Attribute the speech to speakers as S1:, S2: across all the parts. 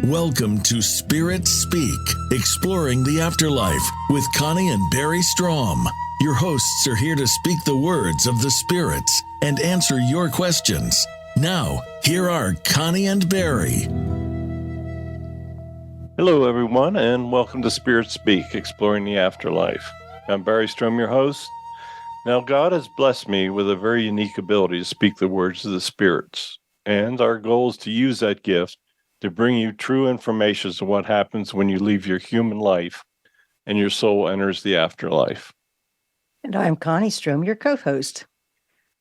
S1: Welcome to Spirit Speak, exploring the afterlife with Connie and Barry Strohm. Your hosts are here to speak the words of the spirits and answer your questions. Now, here are Connie and Barry.
S2: Hello, everyone, and welcome to Spirit Speak, exploring the afterlife. I'm Barry Strohm, your host. Now, God has blessed me with a very unique ability to speak the words of the spirits, and our goal is to use that gift to bring you true information of what happens when you leave your human life and your soul enters the afterlife.
S3: And I'm Connie Strohm, your co-host.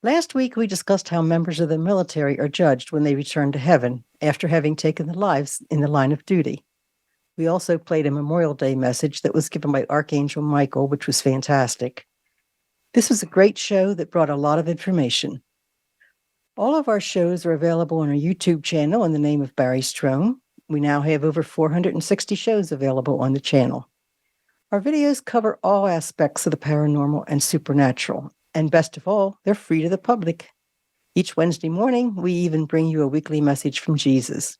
S3: Last week, we discussed how members of the military are judged when they return to heaven after having taken their lives in the line of duty. We also played a Memorial Day message that was given by Archangel Michael, which was fantastic. This was a great show that brought a lot of information. All of our shows are available on our YouTube channel in the name of Barry Strohm. We now have over 460 shows available on the channel. Our videos cover all aspects of the paranormal and supernatural, and best of all, they're free to the public. Each Wednesday morning, we even bring you a weekly message from Jesus.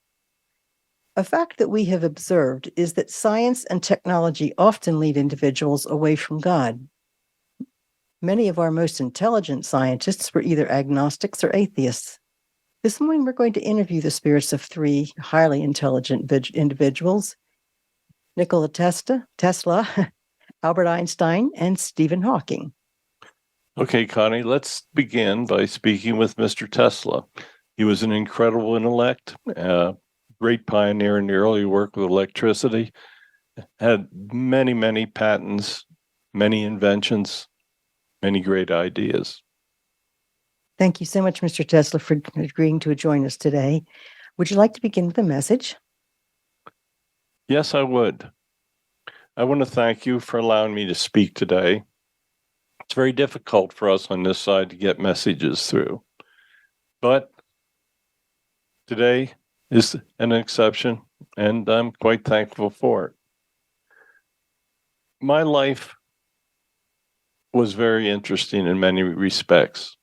S3: A fact that we have observed is that science and technology often lead individuals away from God. Many of our most intelligent scientists were either agnostics or atheists. This morning, we're going to interview the spirits of three highly intelligent individuals: Nikola Tesla, Albert Einstein, and Stephen Hawking.
S2: Okay, Connie, let's begin by speaking with Mr. Tesla. He was an incredible intellect, great pioneer in the early work with electricity, had many patents, many inventions, many great ideas.
S3: Thank you so much, Mr. Tesla, for agreeing to join us today. Would you like to begin with a message?
S2: Yes, I would. I want to thank you for allowing me to speak today. It's very difficult for us on this side to get messages through, but today is an exception, and I'm quite thankful for it. My life was very interesting in many respects.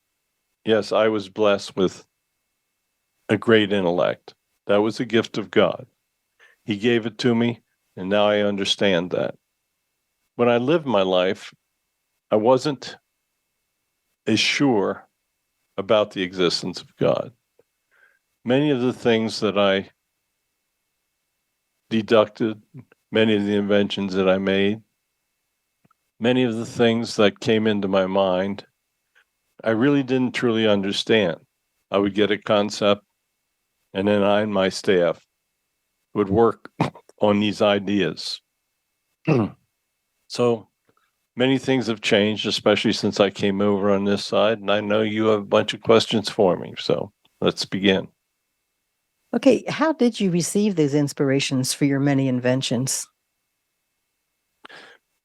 S2: Yes, I was blessed with a great intellect. That was a gift of God. He gave it to me, and now I understand that. When I lived my life, I wasn't as sure about the existence of God. Many of the things that I deducted, many of the inventions that I made, many of the things that came into my mind, I really didn't truly understand. I would get a concept, and then I and my staff would work on these ideas. So many things have changed, especially since I came over on this side, and I know you have a bunch of questions for me, so let's begin.
S3: Okay, how did you receive those inspirations for your many inventions?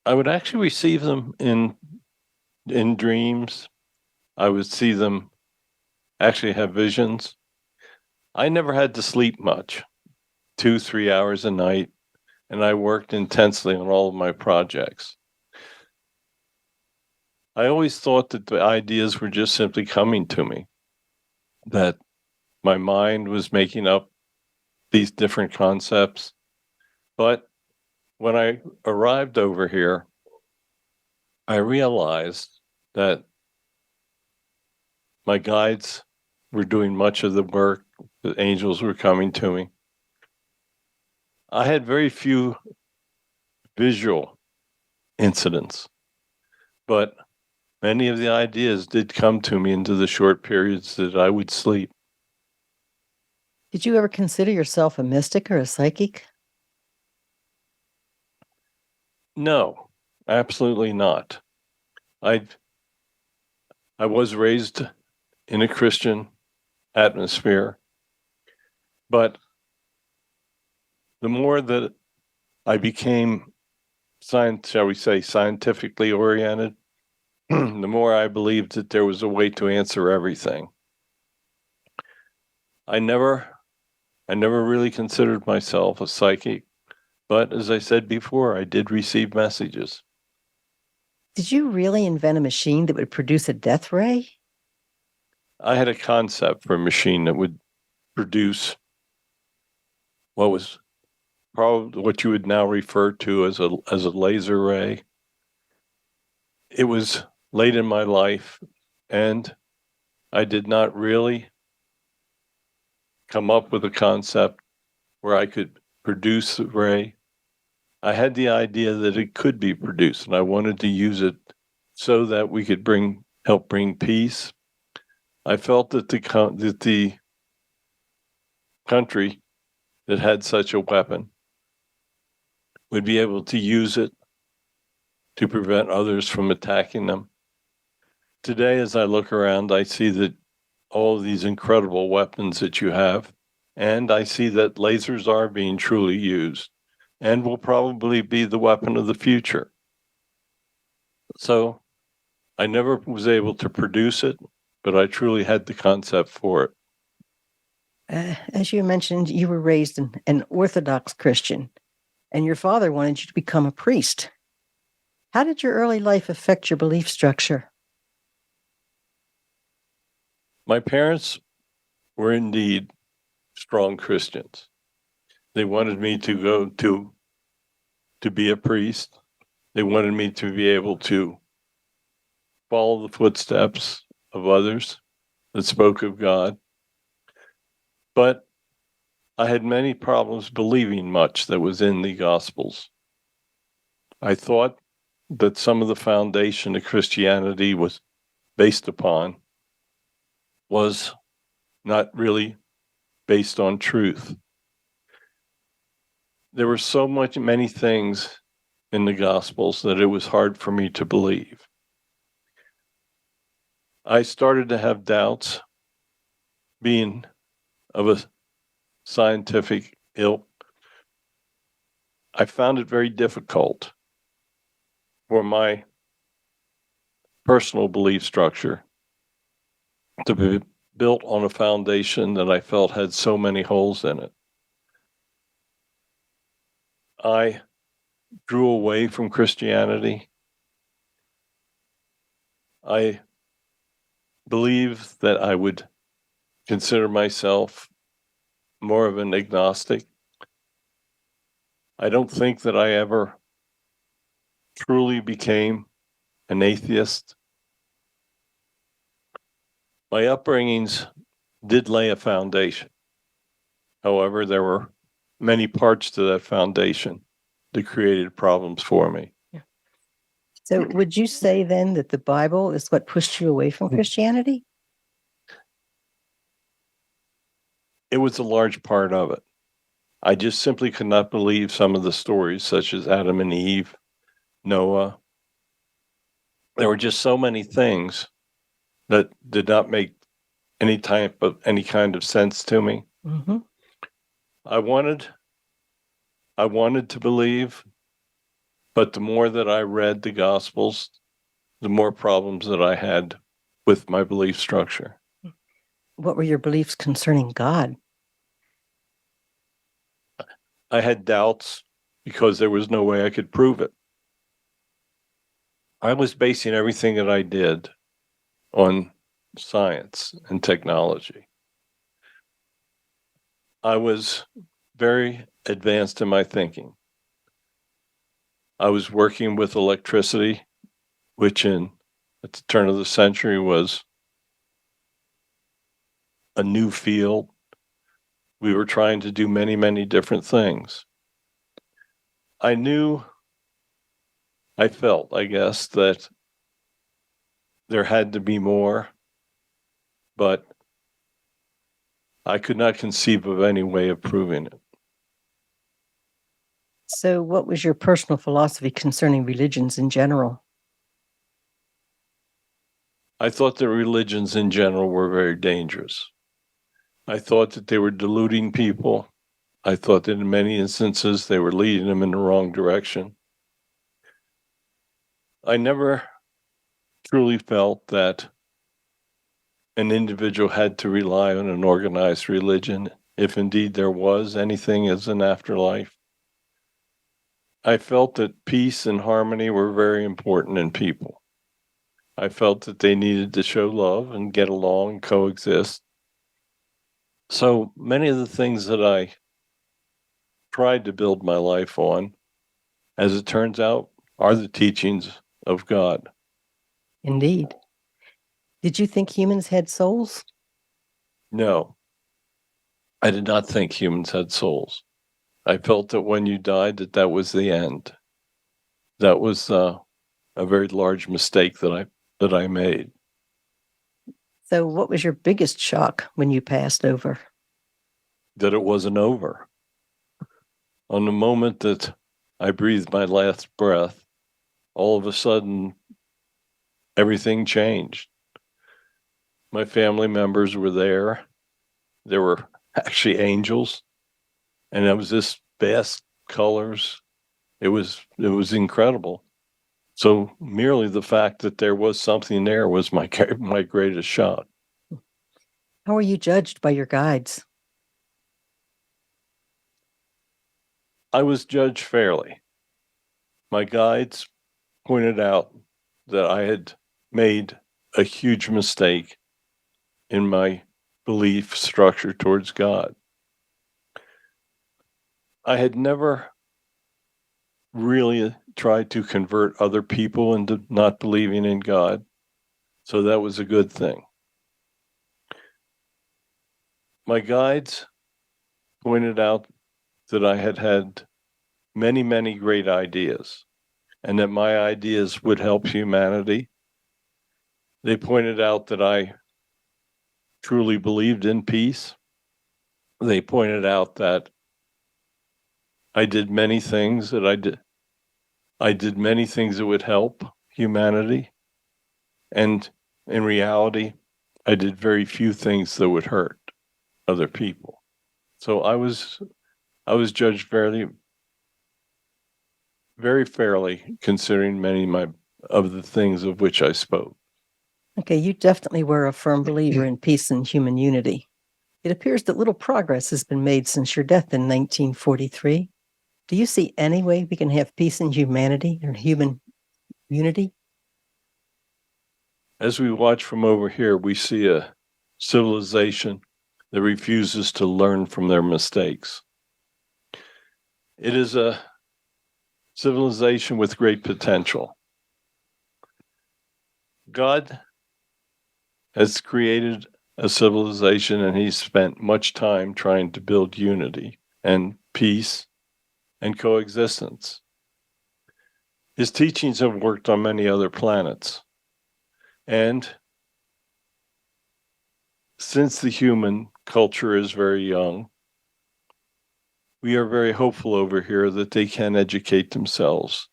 S2: I would actually receive them in dreams. I would see them, actually have visions. I never had to sleep much, 2-3 hours a night, and I worked intensely on all of my projects. I always thought that the ideas were just simply coming to me, that my mind was making up these different concepts. But when I arrived over here, I realized that my guides were doing much of the work, the angels were coming to me. I had very few visual incidents, but many of the ideas did come to me into the short periods that I would sleep.
S3: Did you ever consider yourself a mystic or a psychic?
S2: No, absolutely not. I was raised in a Christian atmosphere, but the more that I became scientifically oriented, the more I believed that there was a way to answer everything. I never really considered myself a psychic, but as I said before, I did receive messages.
S3: Did you really invent a machine that would produce a death ray?
S2: I had a concept for a machine that would produce what was probably what you would now refer to as a laser ray. It was late in my life, and I did not really come up with a concept where I could produce a ray. I had the idea that it could be produced, and I wanted to use it so that we could help bring peace. I felt that the country that had such a weapon would be able to use it to prevent others from attacking them. Today, as I look around, I see that all of these incredible weapons that you have, and I see that lasers are being truly used and will probably be the weapon of the future. So I never was able to produce it, but I truly had the concept for it.
S3: As you mentioned, you were raised an Orthodox Christian, and your father wanted you to become a priest. How did your early life affect your belief structure?
S2: My parents were indeed strong Christians. They wanted me to go to be a priest. They wanted me to be able to follow the footsteps of others that spoke of God. But I had many problems believing much that was in the Gospels. I thought that some of the foundation of Christianity was based upon was not really based on truth. There were many things in the Gospels that it was hard for me to believe. I started to have doubts, being of a scientific ilk. I found it very difficult for my personal belief structure to be built on a foundation that I felt had so many holes in it. I drew away from Christianity. I believe that I would consider myself more of an agnostic. I don't think that I ever truly became an atheist. My upbringings did lay a foundation. However, there were many parts to that foundation that created problems for me.
S3: So, would you say then that the Bible is what pushed you away from Christianity?
S2: It was a large part of it. I just simply could not believe some of the stories, such as Adam and Eve, Noah. There were just so many things that did not make any kind of sense to me.
S3: Mm-hmm.
S2: I wanted to believe, but the more that I read the Gospels, the more problems that I had with my belief structure.
S3: What were your beliefs concerning God?
S2: I had doubts because there was no way I could prove it. I was basing everything that I did on science and technology. I was very advanced in my thinking. I was working with electricity, which at the turn of the century was a new field. We were trying to do many, many different things. I felt, I guess, that there had to be more, but I could not conceive of any way of proving it.
S3: So, what was your personal philosophy concerning religions in general?
S2: I thought that religions in general were very dangerous. I thought that they were deluding people. I thought that in many instances they were leading them in the wrong direction. I never truly felt that an individual had to rely on an organized religion, if indeed there was anything as an afterlife. I felt that peace and harmony were very important in people. I felt that they needed to show love and get along and coexist. So many of the things that I tried to build my life on, as it turns out, are the teachings of God.
S3: Indeed. Did you think humans had souls?
S2: No, I did not think humans had souls. I felt that when you died, that was the end. That was a very large mistake that I made.
S3: So, what was your biggest shock when you passed over?
S2: That it wasn't over. On the moment that I breathed my last breath, all of a sudden, everything changed. My family members were there. There were actually angels, and it was this vast colors. It was incredible. So merely the fact that there was something there was my greatest shock.
S3: How were you judged by your guides?
S2: I was judged fairly. My guides pointed out that I had made a huge mistake in my belief structure towards God. I had never really tried to convert other people into not believing in God, so that was a good thing. My guides pointed out that I had had many, many great ideas, and that my ideas would help humanity. They pointed out that I truly believed in peace. They pointed out that I did many things I did many things that would help humanity, and in reality, I did very few things that would hurt other people. So I was judged very fairly, considering many of the things of which I spoke.
S3: Okay, you definitely were a firm believer in peace and human unity. It appears that little progress has been made since your death in 1943. Do you see any way we can have peace and humanity or human unity?
S2: As we watch from over here, we see a civilization that refuses to learn from their mistakes. It is a civilization with great potential. God has created a civilization, and he's spent much time trying to build unity and peace and coexistence. His teachings have worked on many other planets. And since the human culture is very young, we are very hopeful over here that they can educate themselves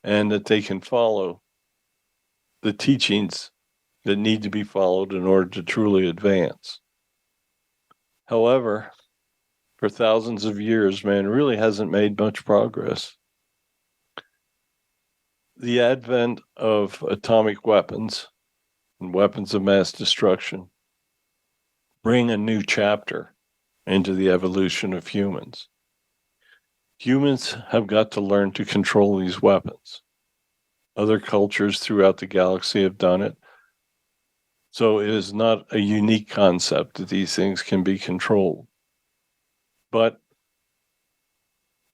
S2: and that they can follow the teachings that need to be followed in order to truly advance. However, for thousands of years, man really hasn't made much progress. The advent of atomic weapons and weapons of mass destruction bring a new chapter into the evolution of humans. Humans have got to learn to control these weapons. Other cultures throughout the galaxy have done it. So it is not a unique concept that these things can be controlled. But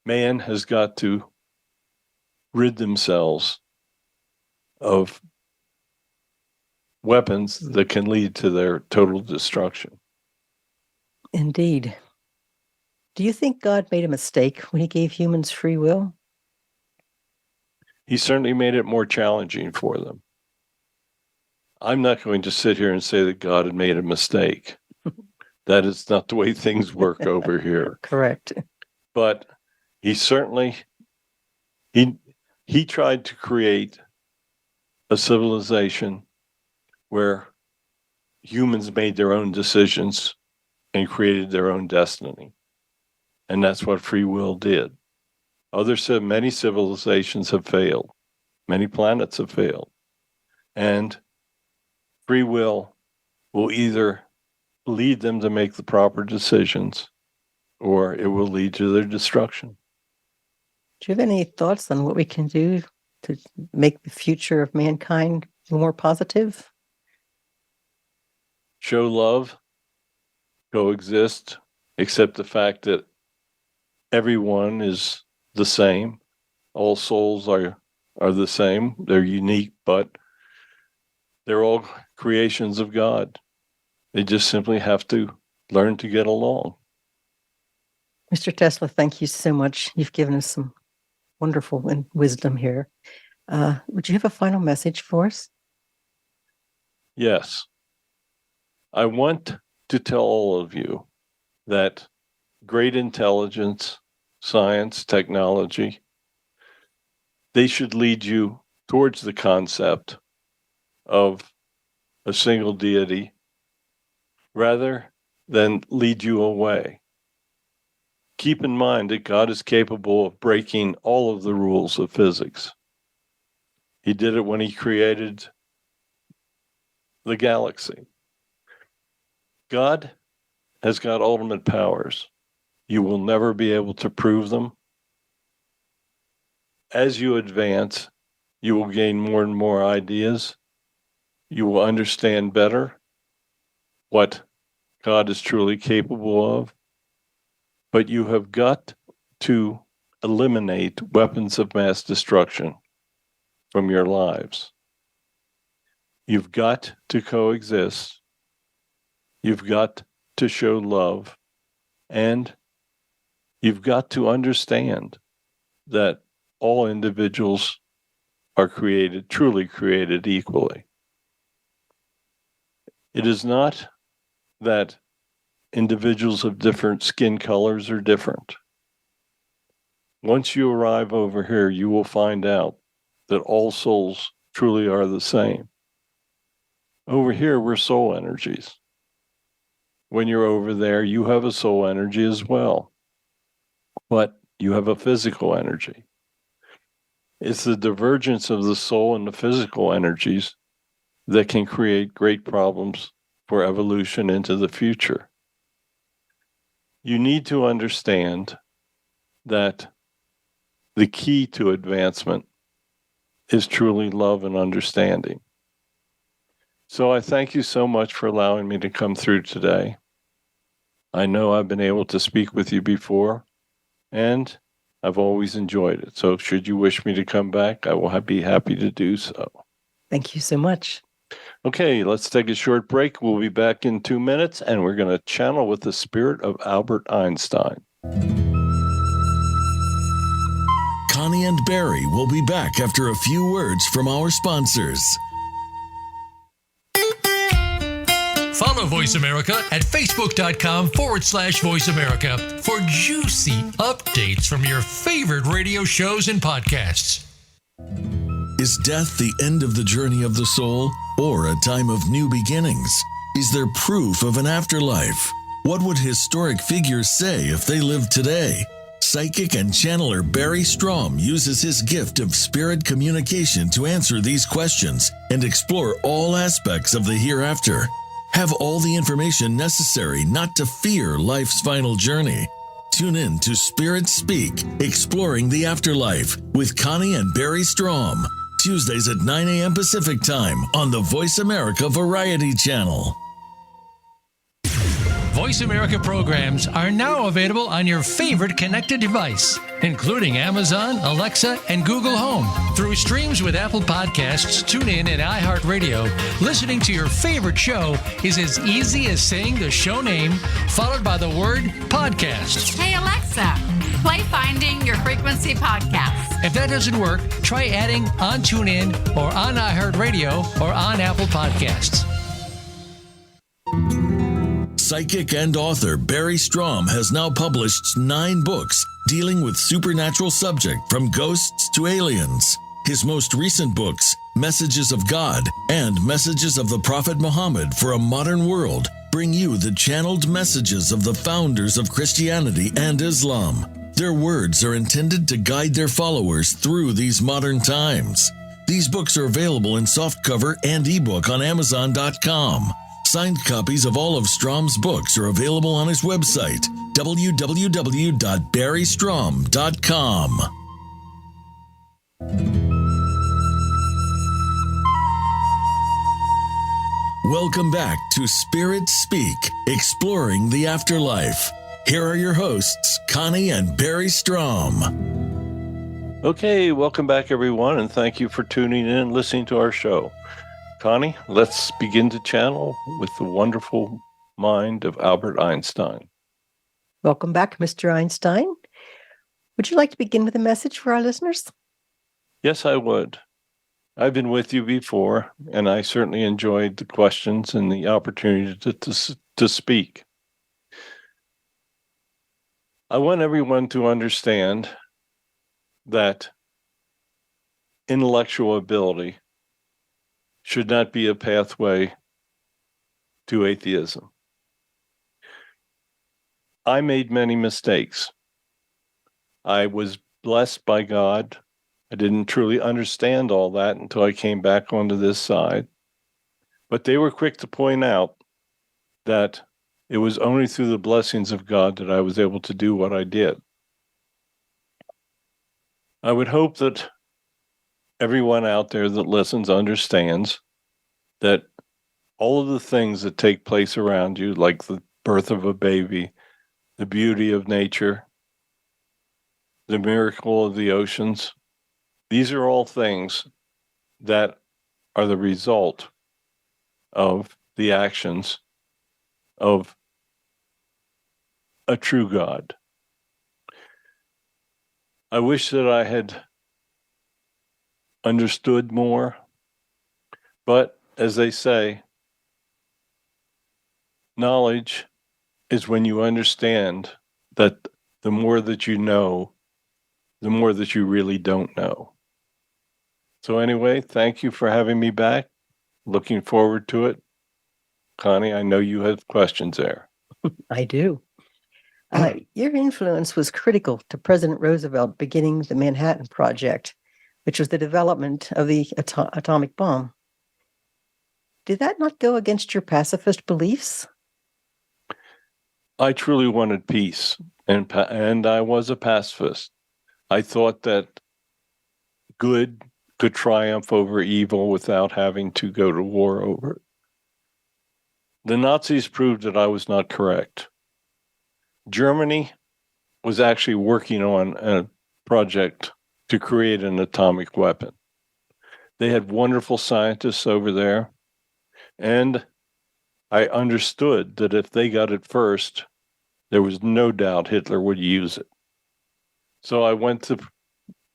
S2: man has got to rid themselves of weapons that can lead to their total destruction.
S3: Indeed. Do you think God made a mistake when he gave humans free will?
S2: He certainly made it more challenging for them. I'm not going to sit here and say that God had made a mistake. That is not the way things work over here.
S3: Correct.
S2: But he certainly he tried to create a civilization where humans made their own decisions and created their own destiny. And that's what free will did. Many civilizations have failed. Many planets have failed. And free will either lead them to make the proper decisions, or it will lead to their destruction.
S3: Do you have any thoughts on what we can do to make the future of mankind more positive?
S2: Show love, coexist, accept the fact that everyone is the same. All souls are the same. They're unique, but they're all creations of God. They just simply have to learn to get along.
S3: Mr. Tesla, thank you so much. You've given us some wonderful wisdom here. Would you have a final message for us?
S2: Yes. I want to tell all of you that great intelligence, science, technology, they should lead you towards the concept of a single deity rather than lead you away. Keep in mind that God is capable of breaking all of the rules of physics. He did it when he created the galaxy. God has got ultimate powers. You will never be able to prove them. As you advance, you will gain more and more ideas. You will understand better what God is truly capable of. But you have got to eliminate weapons of mass destruction from your lives. You've got to coexist. You've got to show love. And you've got to understand that all individuals are created, truly created equally. It is not that individuals of different skin colors are different. Once you arrive over here, you will find out that all souls truly are the same. Over here, we're soul energies. When you're over there, you have a soul energy as well, but you have a physical energy. It's the divergence of the soul and the physical energies that can create great problems for evolution into the future. You need to understand that the key to advancement is truly love and understanding. So I thank you so much for allowing me to come through today. I know I've been able to speak with you before, and I've always enjoyed it. So should you wish me to come back, I will be happy to do so.
S3: Thank you so much.
S2: Okay, let's take a short break. We'll be back in 2 minutes, and we're going to channel with the spirit of Albert Einstein.
S1: Connie and Barry will be back after a few words from our sponsors.
S4: Follow Voice America at facebook.com/Voice America for juicy updates from your favorite radio shows and podcasts.
S1: Is death the end of the journey of the soul or a time of new beginnings? Is there proof of an afterlife? What would historic figures say if they lived today? Psychic and channeler Barry Strohm uses his gift of spirit communication to answer these questions and explore all aspects of the hereafter. Have all the information necessary not to fear life's final journey. Tune in to Spirit Speak, Exploring the Afterlife with Connie and Barry Strohm. Tuesdays at 9 a.m. Pacific Time on the Voice America Variety Channel.
S4: Voice America programs are now available on your favorite connected device, including Amazon, Alexa, and Google Home. Through streams with Apple Podcasts, TuneIn, and iHeartRadio, listening to your favorite show is as easy as saying the show name followed by the word podcast.
S5: Hey, Alexa, play Finding Your Frequency podcast.
S4: If that doesn't work, try adding on TuneIn or on iHeartRadio or on Apple Podcasts.
S1: Psychic and author Barry Strohm has now published 9 books dealing with supernatural subject from ghosts to aliens. His most recent books, Messages of God and Messages of the Prophet Muhammad for a Modern World, bring you the channeled messages of the founders of Christianity and Islam. Their words are intended to guide their followers through these modern times. These books are available in softcover and ebook on Amazon.com. Signed copies of all of Strom's books are available on his website, www.barrystrom.com. Welcome back to Spirit Speak, Exploring the Afterlife. Here are your hosts, Connie and Barry Strohm.
S2: Okay, welcome back, everyone, and thank you for tuning in and listening to our show. Connie, let's begin to channel with the wonderful mind of Albert Einstein.
S3: Welcome back, Mr. Einstein. Would you like to begin with a message for our listeners?
S2: Yes, I would. I've been with you before, and I certainly enjoyed the questions and the opportunity to speak. I want everyone to understand that intellectual ability should not be a pathway to atheism. I made many mistakes. I was blessed by God. I didn't truly understand all that until I came back onto this side. But they were quick to point out that it was only through the blessings of God that I was able to do what I did. I would hope that everyone out there that listens understands that all of the things that take place around you, like the birth of a baby, the beauty of nature, the miracle of the oceans, these are all things that are the result of the actions of a true God. I wish that I had understood more, but as they say, knowledge is when you understand that the more that you know, the more that you really don't know. So anyway, thank you for having me back. Looking forward to it. Connie, I know you have questions there.
S3: I do. Your influence was critical to President Roosevelt beginning the Manhattan Project, which was the development of the atomic bomb. Did that not go against your pacifist beliefs?
S2: I truly wanted peace, and I was a pacifist. I thought that good could triumph over evil without having to go to war over it. The Nazis proved that I was not correct. Germany was actually working on a project to create an atomic weapon. They had wonderful scientists over there, and I understood that if they got it first, there was no doubt Hitler would use it. So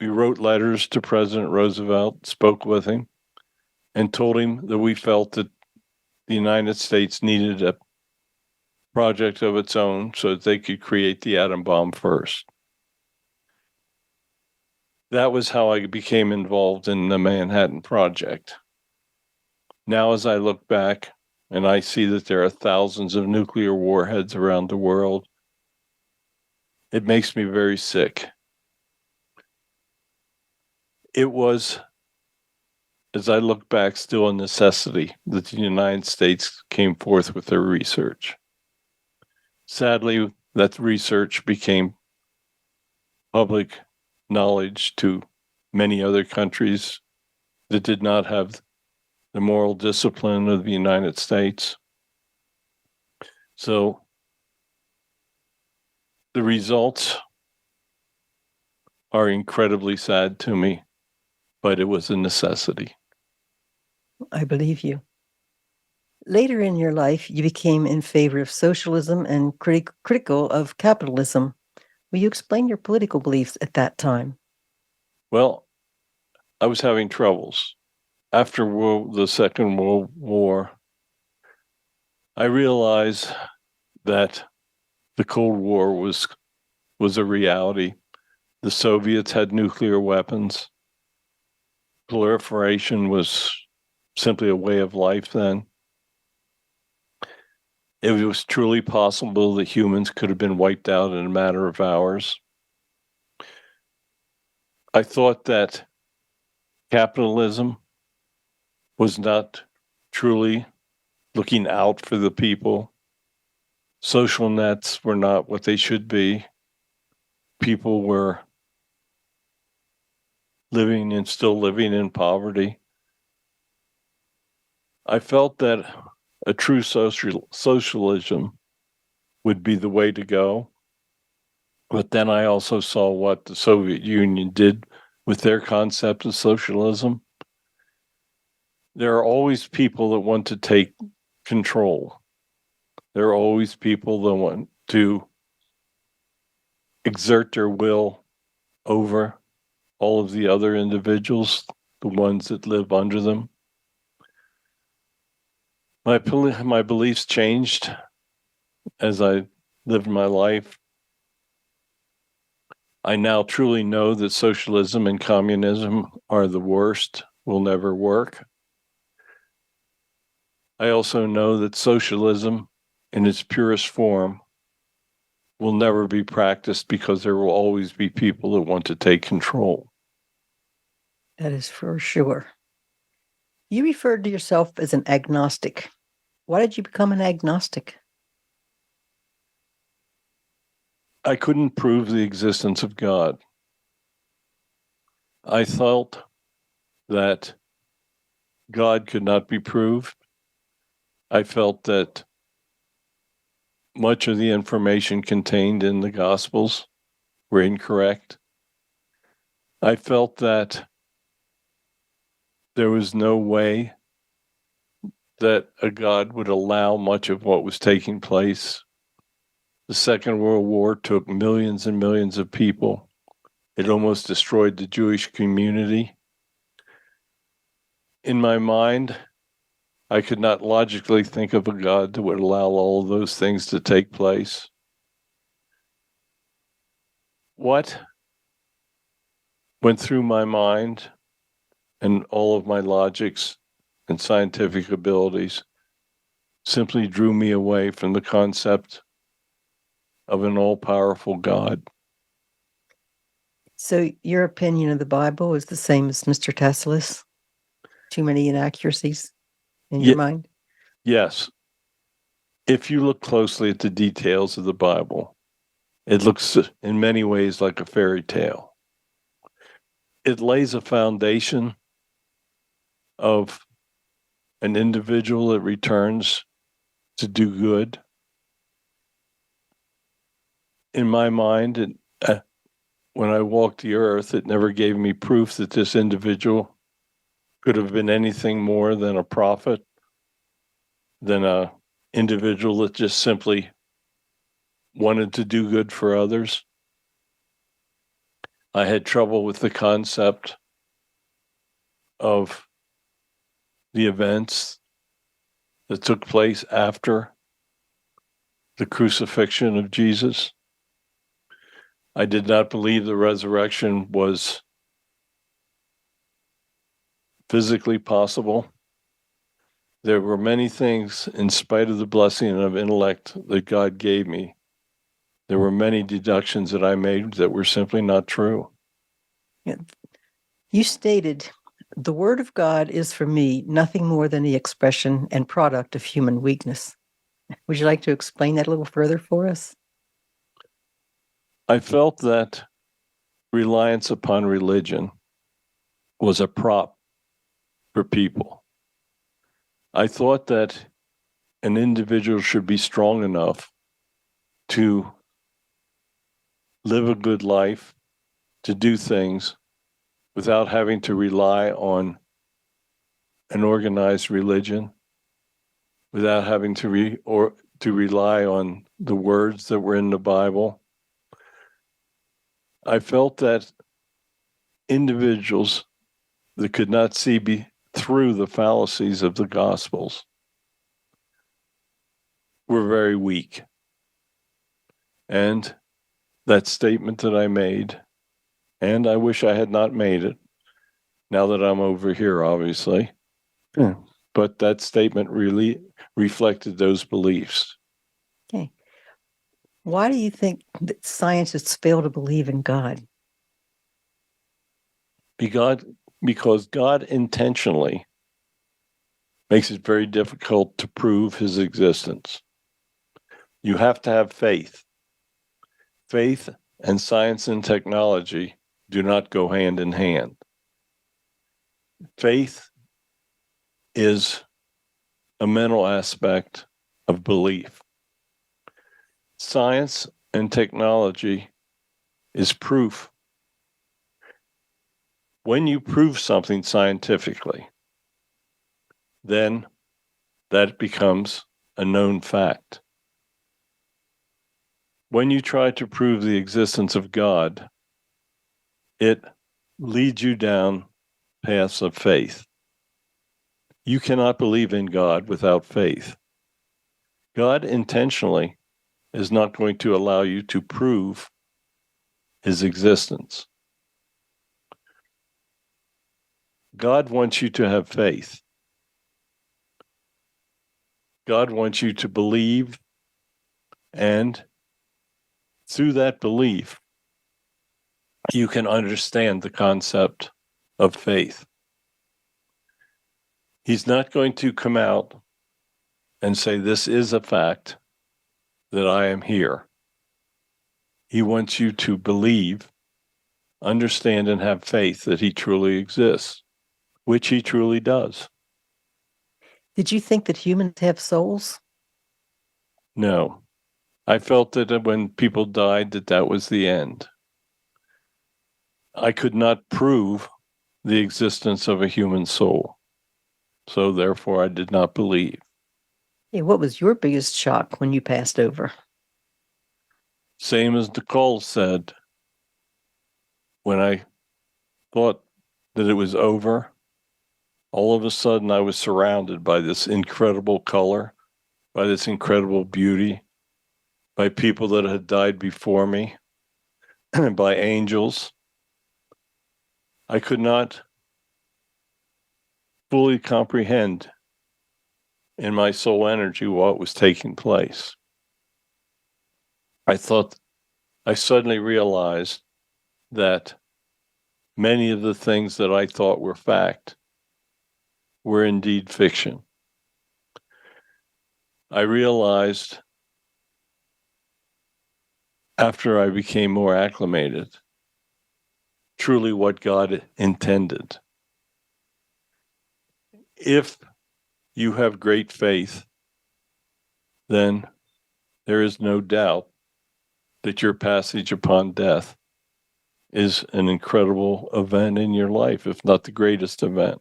S2: we wrote letters to President Roosevelt, spoke with him, and told him that we felt that the United States needed a project of its own so that they could create the atom bomb first. That was how I became involved in the Manhattan Project. Now, as I look back and I see that there are thousands of nuclear warheads around the world, it makes me very sick. It was, as I look back, still a necessity that the United States came forth with their research. Sadly, that research became public knowledge to many other countries that did not have the moral discipline of the United States. So the results are incredibly sad to me, but it was a necessity.
S3: I believe you. Later in your life, you became in favor of socialism and critical of capitalism. Will you explain your political beliefs at that time?
S2: Well, I was having troubles. After the Second World War, I realized that the Cold War was a reality. The Soviets had nuclear weapons. Proliferation was simply a way of life then. It was truly possible that humans could have been wiped out in a matter of hours. I thought that capitalism was not truly looking out for the people. Social nets were not what they should be. People were living and still living in poverty. I felt that a true socialism would be the way to go. But then I also saw what the Soviet Union did with their concept of socialism. There are always people that want to take control. There are always people that want to exert their will over all of the other individuals, the ones that live under them. My beliefs changed as I lived my life. I now truly know that socialism and communism are the worst, will never work. I also know that socialism in its purest form will never be practiced because there will always be people that want to take control.
S3: That is for sure. You referred to yourself as an agnostic. Why did you become an agnostic?
S2: I couldn't prove the existence of God. I felt that God could not be proved. I felt that much of the information contained in the Gospels were incorrect. I felt that there was no way that a God would allow much of what was taking place. The Second World War took millions and millions of people. It almost destroyed the Jewish community. In my mind, I could not logically think of a God that would allow all of those things to take place. What went through my mind and all of my logics and scientific abilities simply drew me away from the concept of an all-powerful God.
S3: So your opinion of the Bible is the same as Mr. Tesla's? Too many inaccuracies in your mind?
S2: Yes. If you look closely at the details of the Bible, it looks in many ways like a fairy tale. It lays a foundation of an individual that returns to do good. In my mind, when I walked the earth, it never gave me proof that this individual could have been anything more than a prophet, than an individual that just simply wanted to do good for others. I had trouble with the concept of the events that took place after the crucifixion of Jesus. I did not believe the resurrection was physically possible. There were many things, in spite of the blessing of intellect that God gave me, there were many deductions that I made that were simply not true.
S3: Yeah. You stated, the Word of God is for me nothing more than the expression and product of human weakness. Would you like to explain that a little further for us?
S2: I felt that reliance upon religion was a prop for people. I thought that an individual should be strong enough to live a good life, to do things without having to rely on an organized religion, without having to rely on the words that were in the Bible. I felt that individuals that could not see through the fallacies of the Gospels were very weak. And that statement that I made, and I wish I had not made it, now that I'm over here, obviously, but that statement really reflected those beliefs.
S3: Okay. Why do you think that scientists fail to believe in God?
S2: Because God intentionally makes it very difficult to prove his existence. You have to have faith. Faith and science and technology do not go hand in hand. Faith is a mental aspect of belief. Science and technology is proof. When you prove something scientifically, then that becomes a known fact. When you try to prove the existence of God, it leads you down paths of faith. You cannot believe in God without faith. God intentionally is not going to allow you to prove his existence. God wants you to have faith. God wants you to believe, and through that belief, you can understand the concept of faith. He's not going to come out and say, this is a fact that I am here. He wants you to believe, understand, and have faith that he truly exists, which he truly does.
S3: Did you think that humans have souls?
S2: No. I felt that when people died, that was the end. I could not prove the existence of a human soul. So therefore, I did not believe.
S3: Yeah, what was your biggest shock when you passed over?
S2: Same as Nikola said, when I thought that it was over, all of a sudden I was surrounded by this incredible color, by this incredible beauty, by people that had died before me, by angels. I could not fully comprehend in my soul energy what was taking place. I suddenly realized that many of the things that I thought were fact were indeed fiction. I realized after I became more acclimated truly what God intended. If you have great faith, then there is no doubt that your passage upon death is an incredible event in your life, if not the greatest event.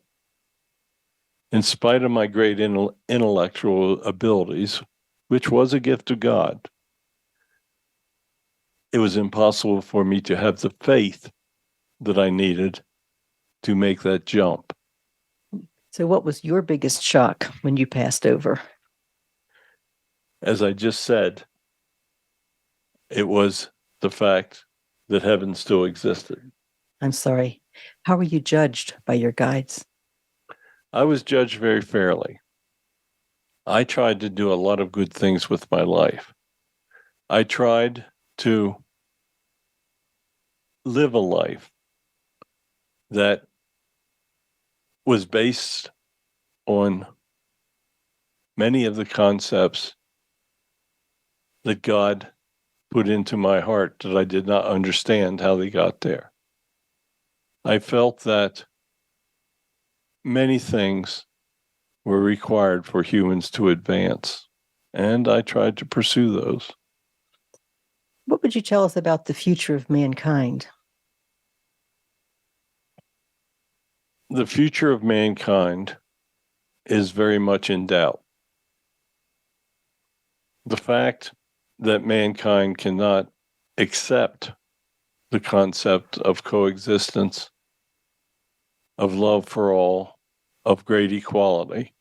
S2: In spite of my great intellectual abilities, which was a gift of God, it was impossible for me to have the faith that I needed to make that jump.
S3: So what was your biggest shock when you passed over?
S2: As I just said, it was the fact that heaven still existed.
S3: I'm sorry. How were you judged by your guides?
S2: I was judged very fairly. I tried to do a lot of good things with my life. I tried to live a life that was based on many of the concepts that God put into my heart that I did not understand how they got there. I felt that many things were required for humans to advance, and I tried to pursue those.
S3: What would you tell us about the future of mankind?
S2: The future of mankind is very much in doubt. The fact that mankind cannot accept the concept of coexistence, of love for all, of great equality.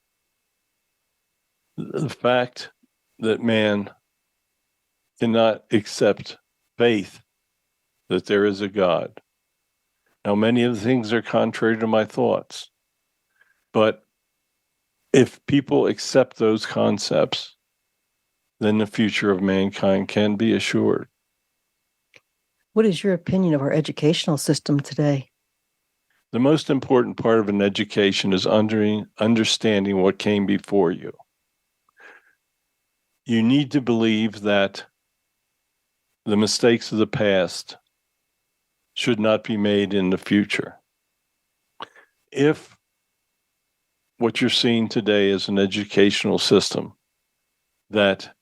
S2: The fact that man cannot accept faith that there is a God. Now, many of the things are contrary to my thoughts, but if people accept those concepts, then the future of mankind can be assured.
S3: What is your opinion of our educational system today?
S2: The most important part of an education is understanding what came before you. You need to believe that the mistakes of the past should not be made in the future. If what you're seeing today is an educational system that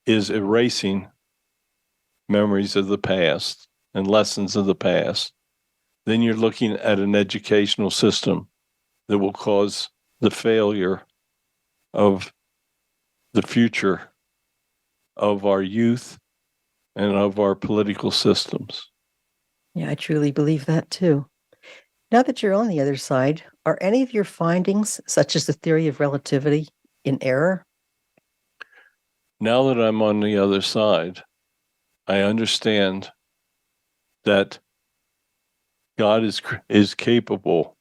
S2: is erasing memories of the past, and lessons of the past, then you're looking at an educational system that will cause the failure of the future of our youth and of our political systems.
S3: Yeah, I truly believe that too. Now that you're on the other side, are any of your findings, such as the theory of relativity, in error?
S2: Now that I'm on the other side, I understand that God is capable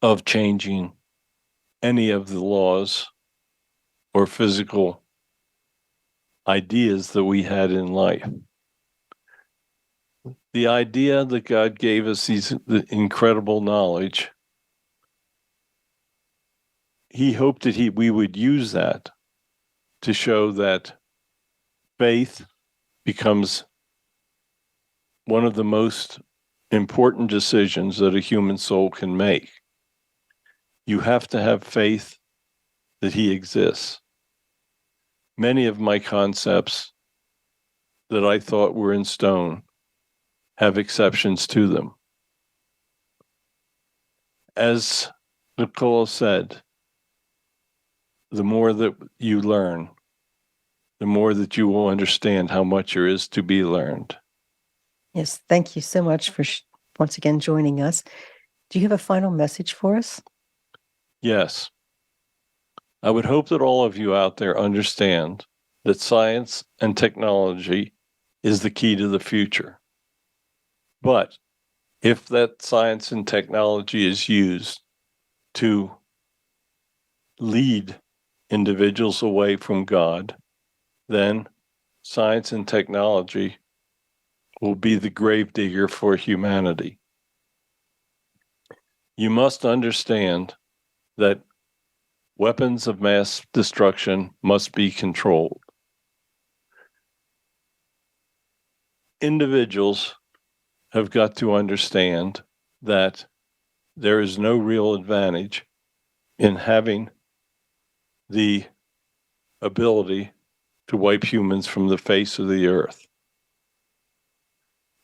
S2: of changing any of the laws or physical ideas that we had in life. The idea that God gave us the incredible knowledge, he hoped that we would use that to show that faith becomes one of the most important decisions that a human soul can make. You have to have faith that he exists. Many of my concepts that I thought were in stone have exceptions to them. As Nikola said, the more that you learn, the more that you will understand how much there is to be learned.
S3: Yes, thank you so much for once again joining us. Do you have a final message for us?
S2: Yes. I would hope that all of you out there understand that science and technology is the key to the future. But if that science and technology is used to lead individuals away from God, then science and technology will be the gravedigger for humanity. You must understand that weapons of mass destruction must be controlled. Individuals have got to understand that there is no real advantage in having the ability to wipe humans from the face of the earth.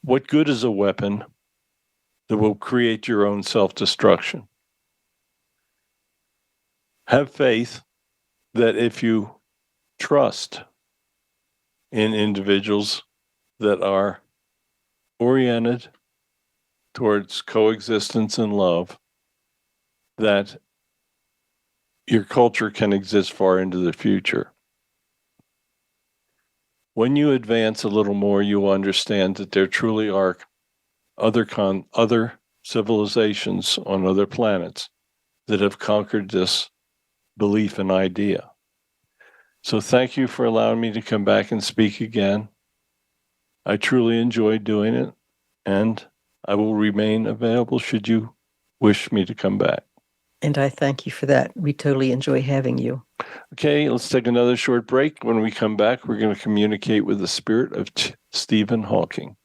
S2: What good is a weapon that will create your own self-destruction? Have faith that if you trust in individuals that are oriented towards coexistence and love, that your culture can exist far into the future. When you advance a little more, you will understand that there truly are other civilizations on other planets that have conquered this belief and idea. So thank you for allowing me to come back and speak again. I truly enjoyed doing it, and I will remain available should you wish me to come back.
S3: And I thank you for that. We totally enjoy having you.
S2: Okay, let's take another short break. When we come back, we're going to communicate with the spirit of Stephen Hawking.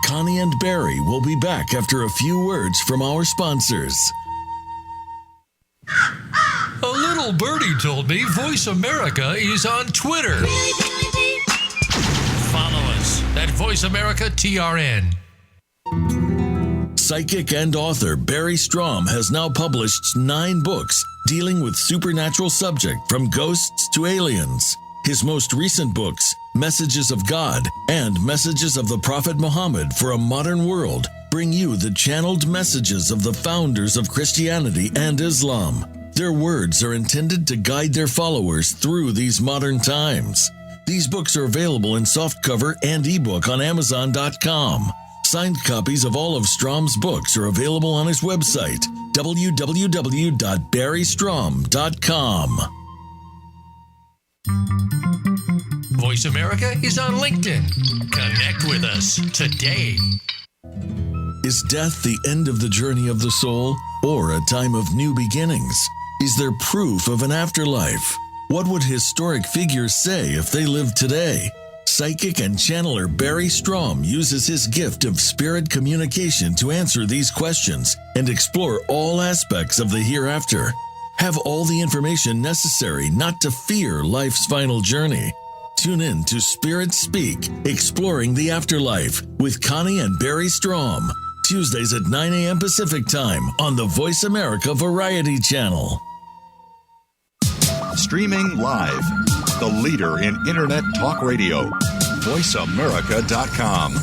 S1: Connie and Barry will be back after a few words from our sponsors.
S4: A little birdie told me Voice America is on Twitter. Follow us at Voice America TRN.
S1: Psychic and author Barry Strohm has now published 9 books dealing with supernatural subject from ghosts to aliens. His most recent books, Messages of God and Messages of the Prophet Muhammad for a Modern World, bring you the channeled messages of the founders of Christianity and Islam. Their words are intended to guide their followers through these modern times. These books are available in softcover and ebook on Amazon.com. Signed copies of all of Strom's books are available on his website, www.barrystrom.com.
S4: Voice America is on LinkedIn. Connect with us today.
S1: Is death the end of the journey of the soul, or a time of new beginnings? Is there proof of an afterlife? What would historic figures say if they lived today? Psychic and channeler Barry Strohm uses his gift of spirit communication to answer these questions and explore all aspects of the hereafter. Have all the information necessary not to fear life's final journey. Tune in to Spirit Speak, Exploring the Afterlife with Connie and Barry Strohm. Tuesdays at 9 a.m. Pacific Time on the Voice America Variety Channel.
S6: Streaming live, the leader in Internet talk radio, voiceamerica.com.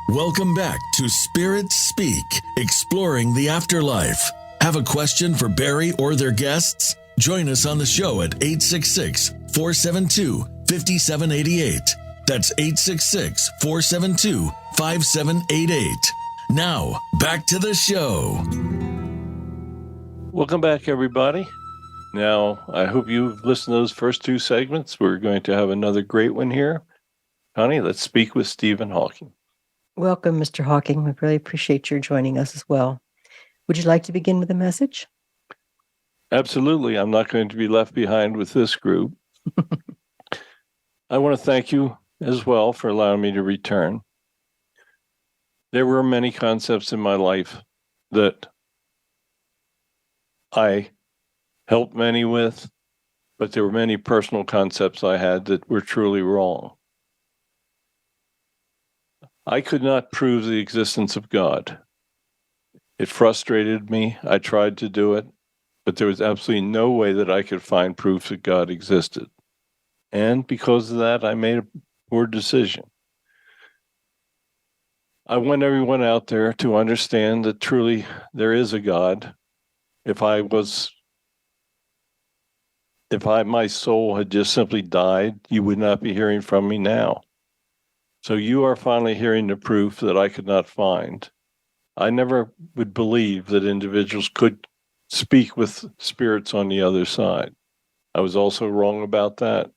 S1: Welcome back to Spirit Speak, Exploring the Afterlife. Have a question for Barry or their guests? Join us on the show at 866-472-5788. That's 866-472-5788. Now, back to the show.
S2: Welcome back, everybody. Now, I hope you've listened to those first two segments. We're going to have another great one here. Connie, let's speak with Stephen Hawking.
S3: Welcome, Mr. Hawking. We really appreciate your joining us as well. Would you like to begin with a message?
S2: Absolutely. I'm not going to be left behind with this group. I want to thank you as well for allowing me to return. There were many concepts in my life that I helped many with, but there were many personal concepts I had that were truly wrong. I could not prove the existence of God. It frustrated me. I tried to do it, but there was absolutely no way that I could find proof that God existed. And because of that, I made a poor decision. I want everyone out there to understand that truly there is a God. If my soul had just simply died, you would not be hearing from me now. So you are finally hearing the proof that I could not find. I never would believe that individuals could speak with spirits on the other side. I was also wrong about that.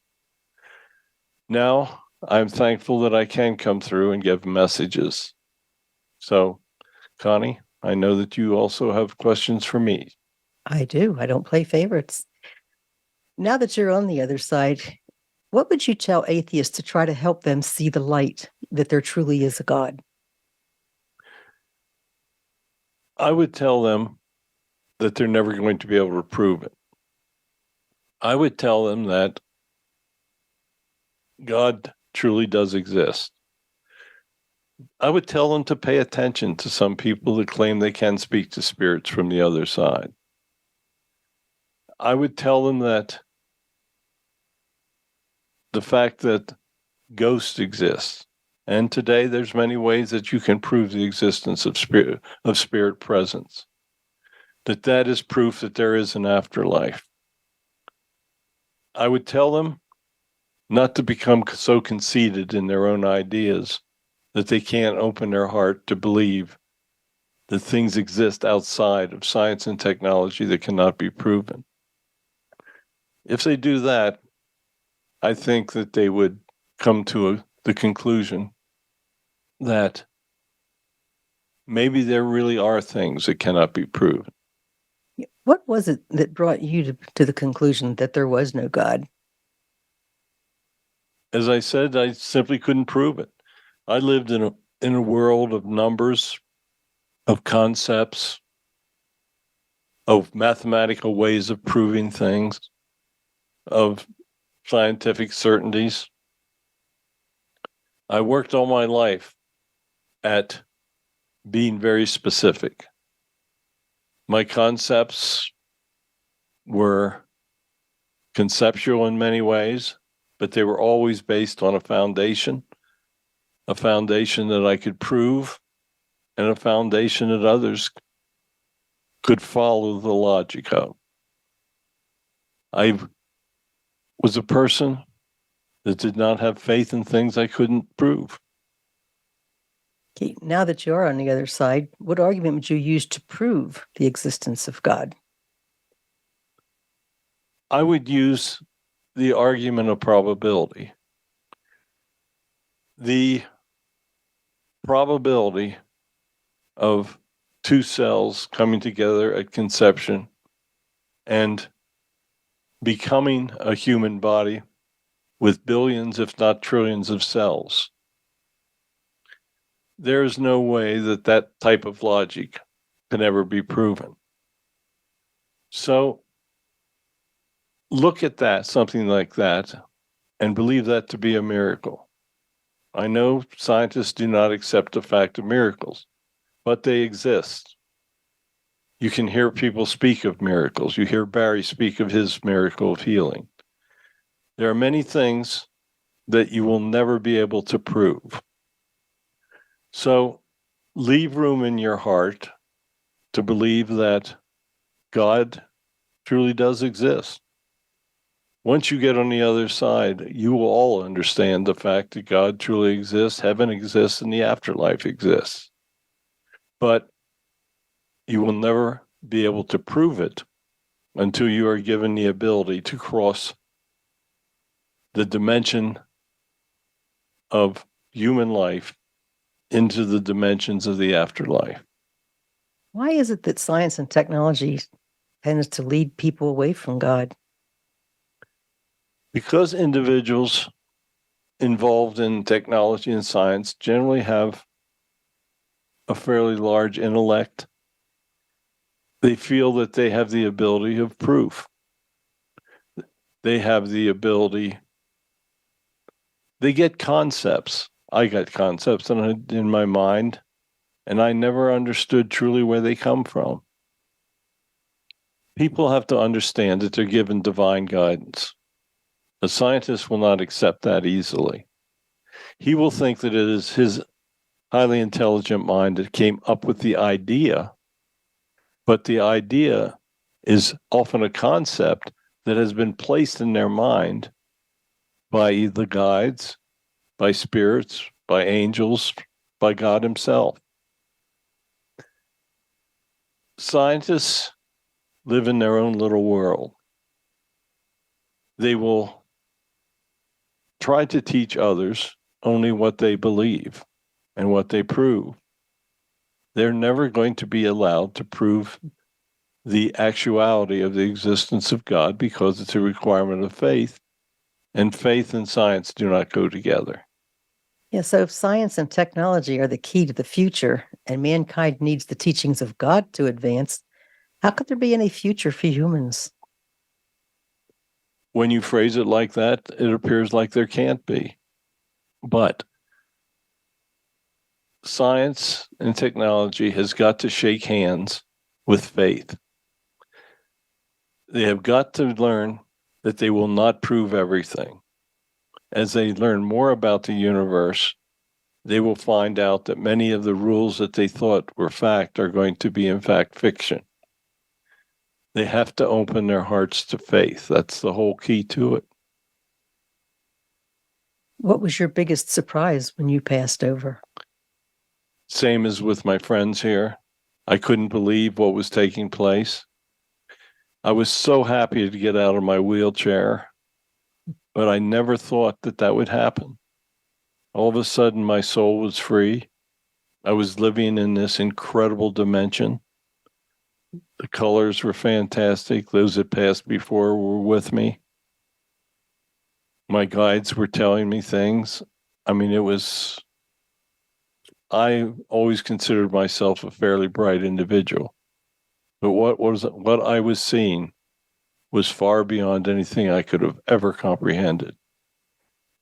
S2: Now, I'm thankful that I can come through and give messages. So, Connie, I know that you also have questions for me.
S3: I do. I don't play favorites. Now that you're on the other side, what would you tell atheists to try to help them see the light that there truly is a God?
S2: I would tell them that they're never going to be able to prove it. I would tell them that God truly does exist. I would tell them to pay attention to some people that claim they can speak to spirits from the other side. I would tell them that the fact that ghosts exist, and today there's many ways that you can prove the existence of spirit presence, that is proof that there is an afterlife. I would tell them not to become so conceited in their own ideas that they can't open their heart to believe that things exist outside of science and technology that cannot be proven. If they do that, I think that they would come to the conclusion that maybe there really are things that cannot be proven.
S3: What was it that brought you to the conclusion that there was no God?
S2: As I said, I simply couldn't prove it. I lived in a world of numbers, of concepts, of mathematical ways of proving things, of scientific certainties. I worked all my life at being very specific. My concepts were conceptual in many ways, but they were always based on a foundation that I could prove, and a foundation that others could follow the logic of. I was a person that did not have faith in things I couldn't prove.
S3: Okay, now that you are on the other side, what argument would you use to prove the existence of God?
S2: I would use the argument of probability. The probability of two cells coming together at conception and becoming a human body with billions, if not trillions, of cells. There is no way that type of logic can ever be proven. So look at that, something like that, and believe that to be a miracle. I know scientists do not accept the fact of miracles, but they exist. You can hear people speak of miracles. You hear Barry speak of his miracle of healing. There are many things that you will never be able to prove. So leave room in your heart to believe that God truly does exist. Once you get on the other side, you will all understand the fact that God truly exists, heaven exists, and the afterlife exists. But you will never be able to prove it until you are given the ability to cross the dimension of human life into the dimensions of the afterlife.
S3: Why is it that science and technology tends to lead people away from God?
S2: Because individuals involved in technology and science generally have a fairly large intellect, they feel that they have the ability of proof. They have the ability, they get concepts. I got concepts in my mind, and I never understood truly where they come from. People have to understand that they're given divine guidance. A scientist will not accept that easily. He will think that it is his highly intelligent mind that came up with the idea, but the idea is often a concept that has been placed in their mind by either guides, by spirits, by angels, by God himself. Scientists live in their own little world. They will try to teach others only what they believe and what they prove. They're never going to be allowed to prove the actuality of the existence of God because it's a requirement of faith, and faith and science do not go together.
S3: Yeah, so if science and technology are the key to the future and mankind needs the teachings of God to advance, how could there be any future for humans?
S2: When you phrase it like that, it appears like there can't be. But science and technology has got to shake hands with faith. They have got to learn that they will not prove everything. As they learn more about the universe, they will find out that many of the rules that they thought were fact are going to be, in fact, fiction. They have to open their hearts to faith. That's the whole key to it.
S3: What was your biggest surprise when you passed over?
S2: Same as with my friends here. I couldn't believe what was taking place. I was so happy to get out of my wheelchair, but I never thought that that would happen. All of a sudden, my soul was free. I was living in this incredible dimension. The colors were fantastic. Those that passed before were with me. My guides were telling me things. I mean, I always considered myself a fairly bright individual. But what I was seeing was far beyond anything I could have ever comprehended.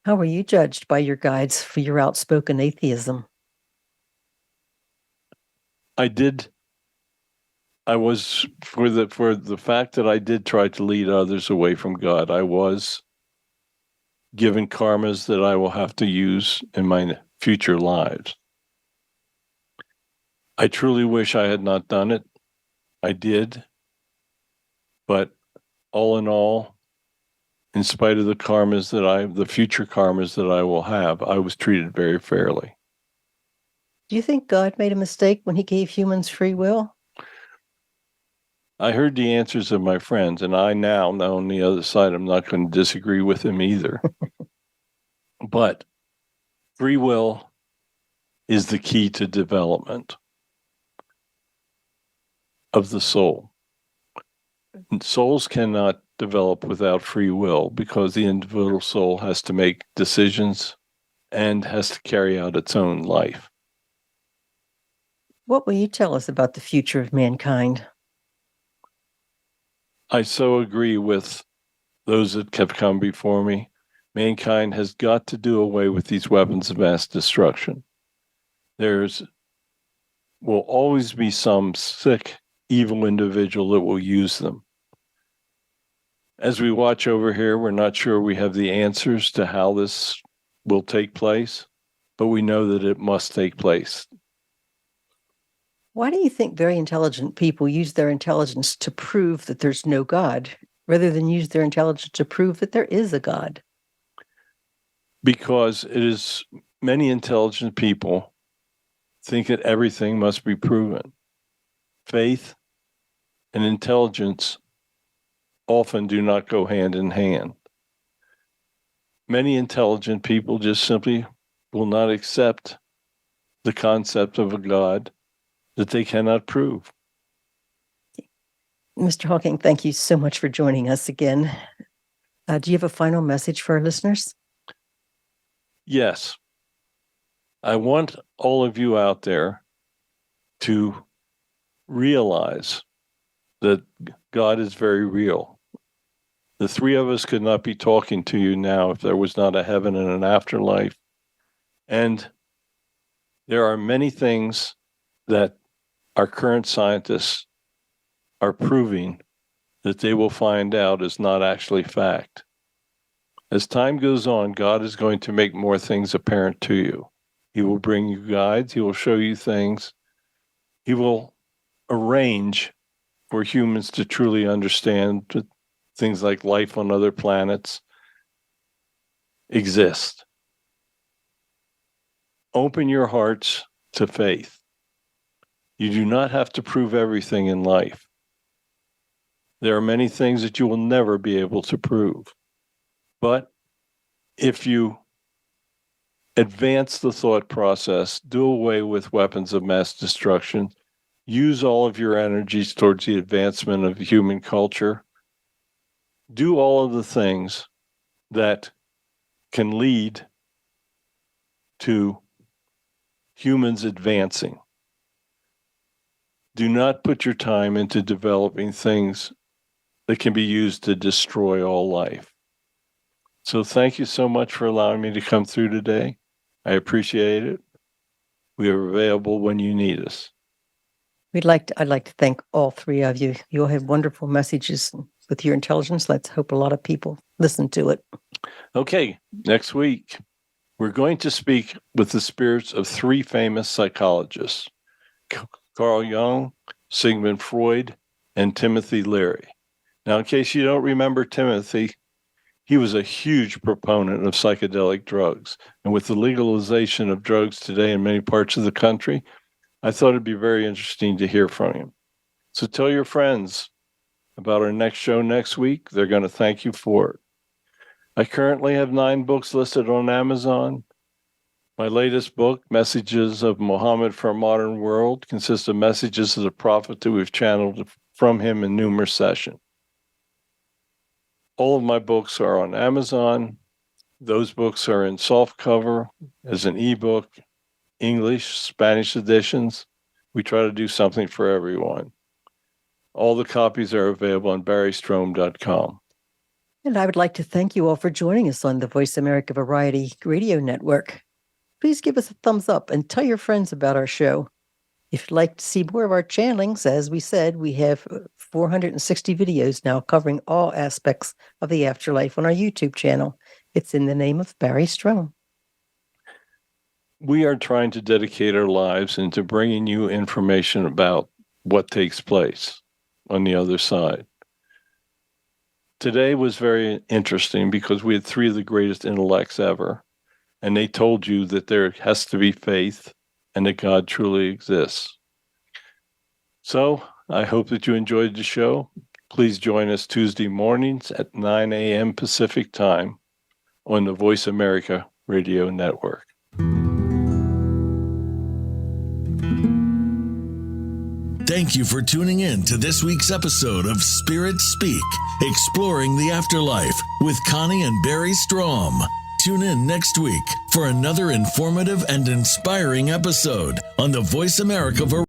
S3: How were you judged by your guides for your outspoken atheism?
S2: I was for the fact that I did try to lead others away from God. I was given karmas that I will have to use in my future lives. I truly wish I had not done it. I did. But all in all, in spite of the future karmas that I will have, I was treated very fairly.
S3: Do you think God made a mistake when he gave humans free will?
S2: I heard the answers of my friends, and I now know on the other side, I'm not going to disagree with them either. But free will is the key to development of the soul. And souls cannot develop without free will because the individual soul has to make decisions and has to carry out its own life.
S3: What will you tell us about the future of mankind?
S2: I so agree with those that have come before me. Mankind has got to do away with these weapons of mass destruction. There's will always be some sick, evil individual that will use them. As we watch over here, we're not sure we have the answers to how this will take place, but we know that it must take place.
S3: Why do you think very intelligent people use their intelligence to prove that there's no God, rather than use their intelligence to prove that there is a God?
S2: Because it is many intelligent people think that everything must be proven. Faith and intelligence often do not go hand in hand. Many intelligent people just simply will not accept the concept of a God that they cannot prove.
S3: Mr. Hawking, thank you so much for joining us again. Do you have a final message for our listeners?
S2: Yes. I want all of you out there to realize that God is very real. The three of us could not be talking to you now if there was not a heaven and an afterlife. And there are many things that our current scientists are proving that they will find out is not actually fact. As time goes on, God is going to make more things apparent to you. He will bring you guides. He will show you things. He will arrange for humans to truly understand that things like life on other planets exist. Open your hearts to faith. You do not have to prove everything in life. There are many things that you will never be able to prove. But if you advance the thought process, do away with weapons of mass destruction, use all of your energies towards the advancement of human culture, do all of the things that can lead to humans advancing. Do not put your time into developing things that can be used to destroy all life. So thank you so much for allowing me to come through today. I appreciate it. We are available when you need us.
S3: I'd like to thank all three of you. You all have wonderful messages with your intelligence. Let's hope a lot of people listen to it.
S2: Okay, next week, we're going to speak with the spirits of three famous psychologists, Carl Jung, Sigmund Freud, and Timothy Leary. Now, in case you don't remember Timothy, he was a huge proponent of psychedelic drugs. And with the legalization of drugs today in many parts of the country, I thought it'd be very interesting to hear from him. So tell your friends about our next show next week. They're going to thank you for it. I currently have 9 books listed on Amazon. My latest book, Messages of Muhammad for a Modern World, consists of messages of the prophet that we've channeled from him in numerous sessions. All of my books are on Amazon. Those books are in softcover as an ebook, English, Spanish editions. We try to do something for everyone. All the copies are available on barrystrohm.com.
S3: And I would like to thank you all for joining us on the Voice America Variety Radio Network. Please give us a thumbs up and tell your friends about our show. If you'd like to see more of our channelings, as we said, we have 460 videos now covering all aspects of the afterlife on our YouTube channel. It's in the name of Barry Strohm.
S2: We are trying to dedicate our lives into bringing you information about what takes place on the other side. Today was very interesting because we had 3 of the greatest intellects ever, and they told you that there has to be faith and that God truly exists. So I hope that you enjoyed the show. Please join us Tuesday mornings at 9 a.m. Pacific time on the Voice America Radio Network.
S1: Thank you for tuning in to this week's episode of Spirit Speak, Exploring the Afterlife with Connie and Barry Strohm. Tune in next week for another informative and inspiring episode on the Voice America